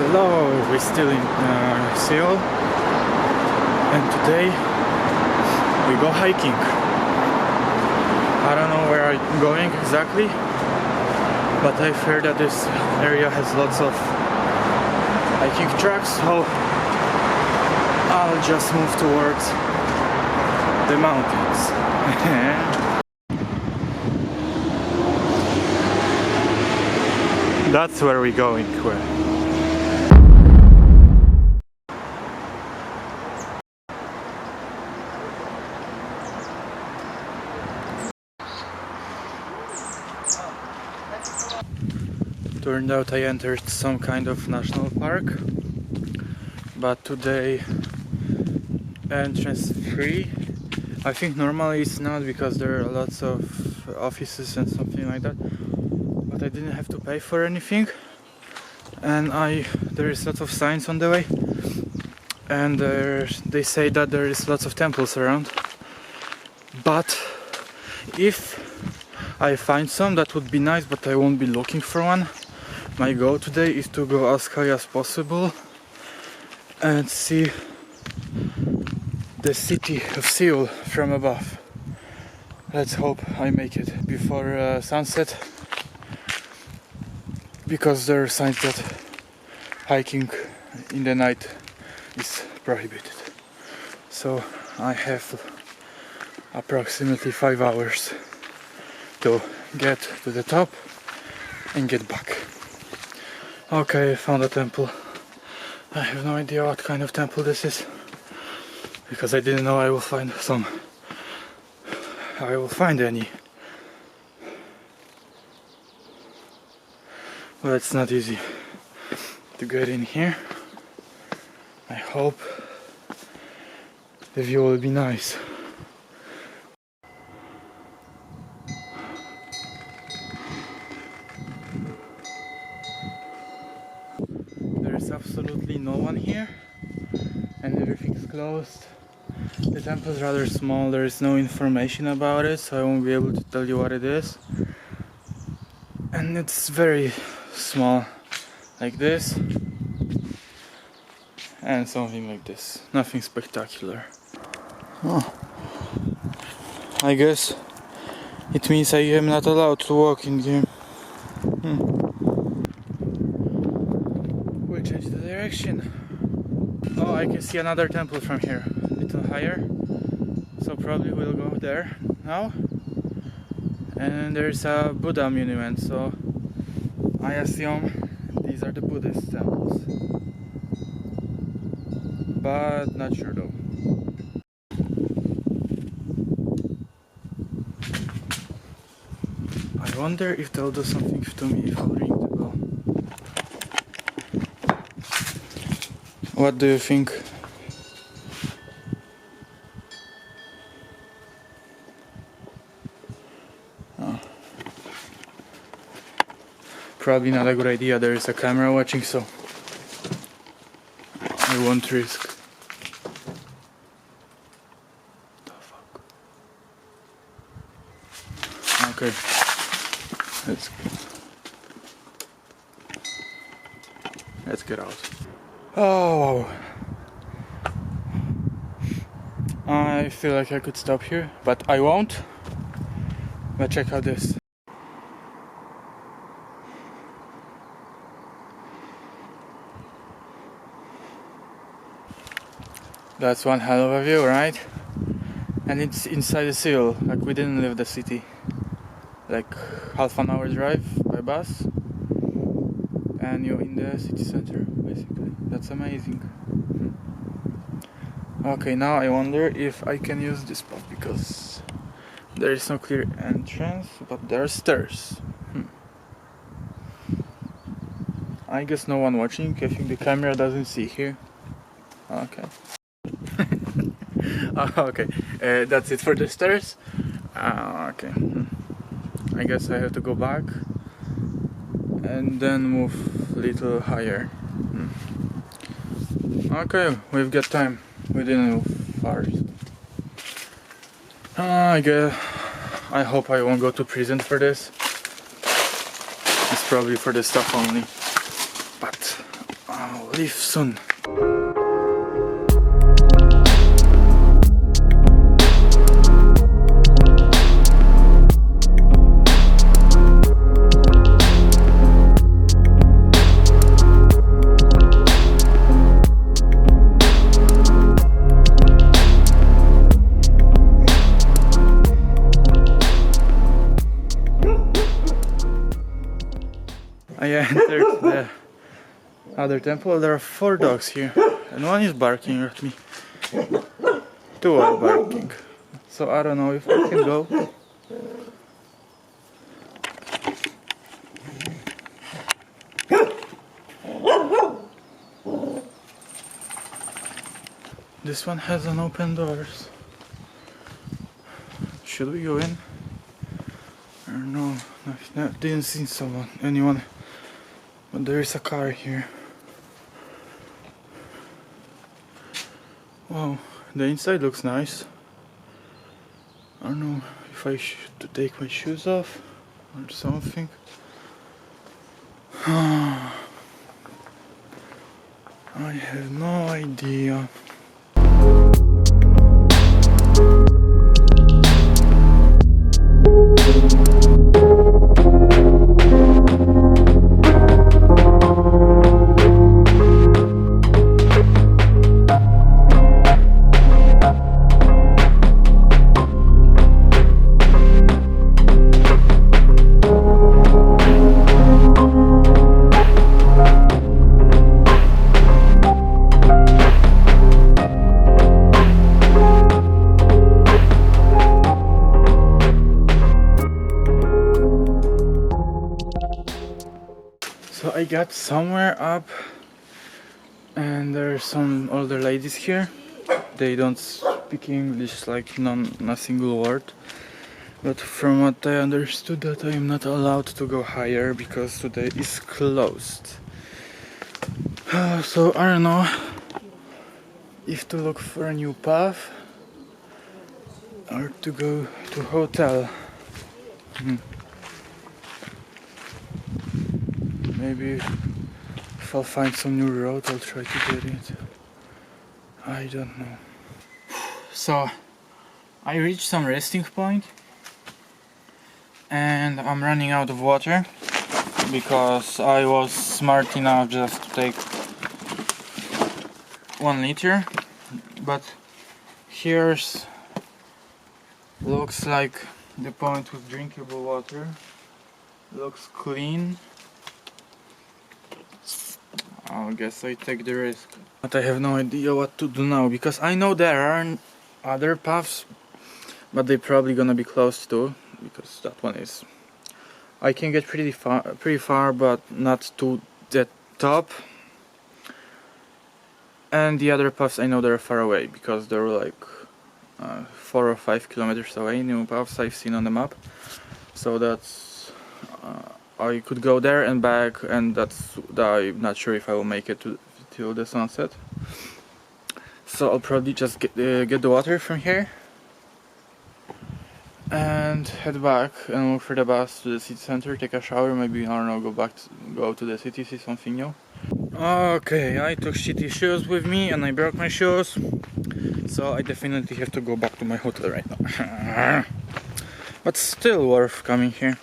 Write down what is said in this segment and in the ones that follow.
Hello, we're still in SEOUL, and today we go hiking. I don't know where I'm going exactly, but I've heard that this area has lots of hiking tracks, so I'll just move towards the mountains. That's where we're going. Turned out I entered some kind of national park, but today entrance free. I think normally it's not because there are lots of offices and something like that, but I didn't have to pay for anything, and there is lots of signs on the way, and they say that there is lots of temples around, but if I find some, that would be nice, but I won't be looking for one. My goal today is to go as high as possible and see the city of SEOUL from above. Let's hope I make it before sunset, because there are signs that hiking in the night is prohibited. So I have approximately 5 hours to get to the top and get back. Okay, I found a temple. I have no idea what kind of temple this is, because I didn't know I will find any. Well, it's not easy to get in here. I hope the view will be nice. There's absolutely no one here, and everything's closed. The temple is rather small, there is no information about it, so I won't be able to tell you what it is. And it's very small, like this, and something like this. Nothing spectacular. Oh. I guess it means I am not allowed to walk in here. We'll change the direction. Oh, I can see another temple from here, a little higher, so probably we'll go there now. And there's a Buddha monument, so I assume these are the Buddhist temples, but not sure though. I wonder if they'll do something to me if I'll ring the bell. What do you think? Oh. Probably not a good idea, there is a camera watching, so I won't risk. The fuck? Okay, let's get out. Oh, I feel like I could stop here, but I won't. But check out this. That's one hell of a view, right? And it's inside the SEOUL, like we didn't leave the city. Like half an hour drive by bus, and you're in the city center, basically. That's amazing. Okay, now I wonder if I can use this spot, because there is no clear entrance, but there are stairs. I guess no one watching. I think the camera doesn't see here. Okay. Okay, that's it for the stairs. Okay. I guess I have to go back and then move a little higher. Okay, we've got time. We didn't move far. I hope I won't go to prison for this. It's probably for the stuff only. But I'll leave soon. I entered the other temple. There are 4 dogs here, and one is barking at me. 2 are barking. So I don't know if I can go. This one has an open doors. Should we go in? Or no, didn't see anyone. But there is a car here. Wow, the inside looks nice. I don't know if I should take my shoes off or something. I have no idea. So I got somewhere up, and there are some older ladies here. They don't speak English, like not a single word. But from what I understood, that I am not allowed to go higher because today is closed. So I don't know if to look for a new path or to go to hotel. Maybe if I'll find some new road, I'll try to get it. I don't know. So I reached some resting point, and I'm running out of water because I was smart enough just to take 1 liter, but here's looks like the point with drinkable water. Looks clean. I guess I take the risk. But I have no idea what to do now, because I know there are other paths, but they're probably gonna be closed too, because that one is... I can get pretty far, but not to the top. And the other paths, I know they're far away, because they're like 4 or 5 kilometers away, new paths I've seen on the map. So that's... I could go there and back, and I'm not sure if I will make it till the sunset. So I'll probably just get the water from here and head back and look for the bus to the city center, take a shower, maybe, I don't know, go to the city, see something new. Okay, I took shitty shoes with me and I broke my shoes, so I definitely have to go back to my hotel right now. But still worth coming here.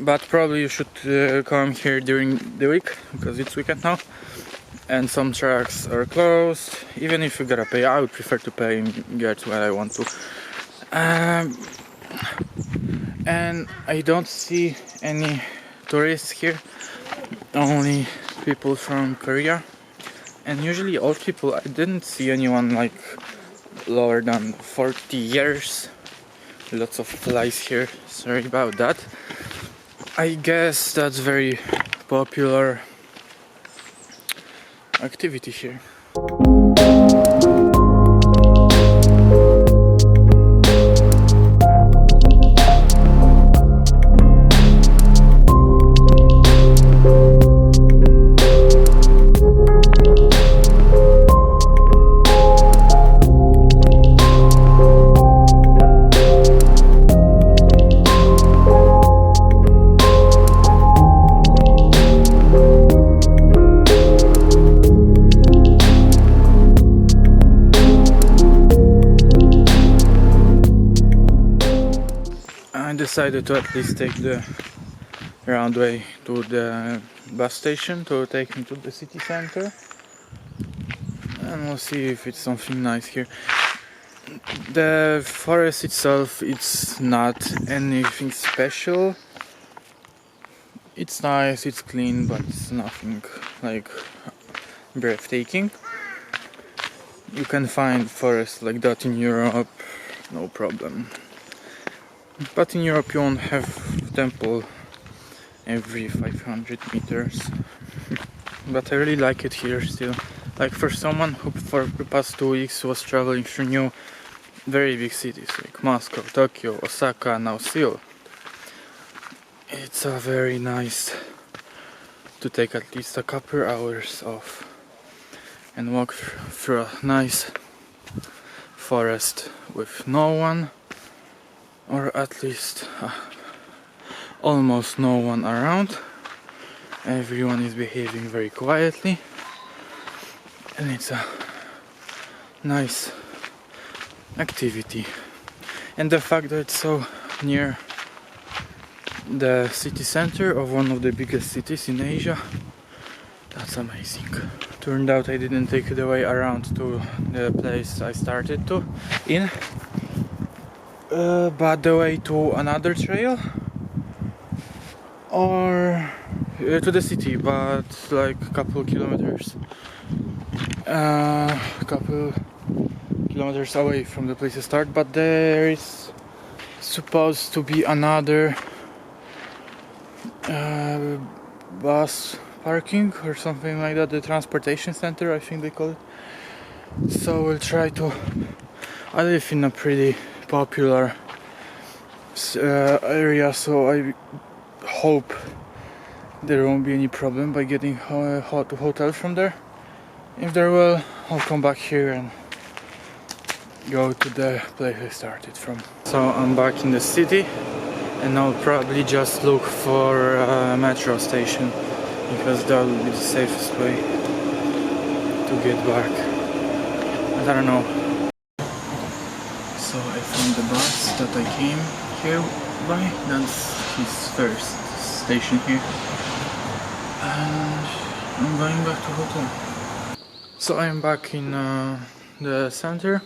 But probably you should come here during the week, because it's weekend now and some tracks are closed. Even if you gotta pay, I would prefer to pay and get what I want to. And I don't see any tourists here, only people from Korea, and usually old people. I didn't see anyone like lower than 40 years. Lots of flies here, sorry about that. I guess that's very popular activity here. decided to at least take the round way to the bus station to take me to the city center, and we'll see if it's something nice here. The forest itself, it's not anything special. It's nice, it's clean, but it's nothing like breathtaking. You can find forests like that in Europe, no problem. But in Europe you won't have temple every 500 meters. But I really like it here still. Like for someone who for the past 2 weeks was traveling through new very big cities like Moscow, Tokyo, Osaka, now SEOUL. It's very nice to take at least a couple hours off and walk through a nice forest with no one, or at least almost no one around. Everyone is behaving very quietly, and it's a nice activity. And the fact that it's so near the city center of one of the biggest cities in Asia, that's amazing. Turned out I didn't take the way around to the place I started but the way to another trail, or to the city, but like a couple kilometers away from the place I start. But there is supposed to be another bus parking or something like that, the transportation center I think they call it. So we'll try to... I live in a pretty popular area, so I hope there won't be any problem by getting a hotel from there. If there will, I'll come back here and go to the place I started from. So I'm back in the city, and I'll probably just look for a metro station, because that will be the safest way to get back. But I don't know. So I found the bus that I came here by. That's his first station here. And I'm going back to hotel. So I'm back in the center.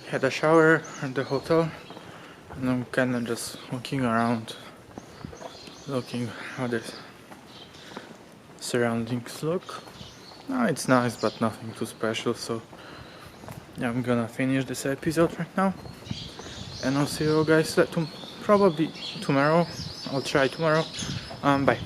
Had a shower at the hotel, and I'm kind of just walking around, looking how the surroundings look. It's nice, but nothing too special. So yeah, I'm gonna finish this episode right now, and I'll see you guys probably tomorrow. I'll try tomorrow. Bye.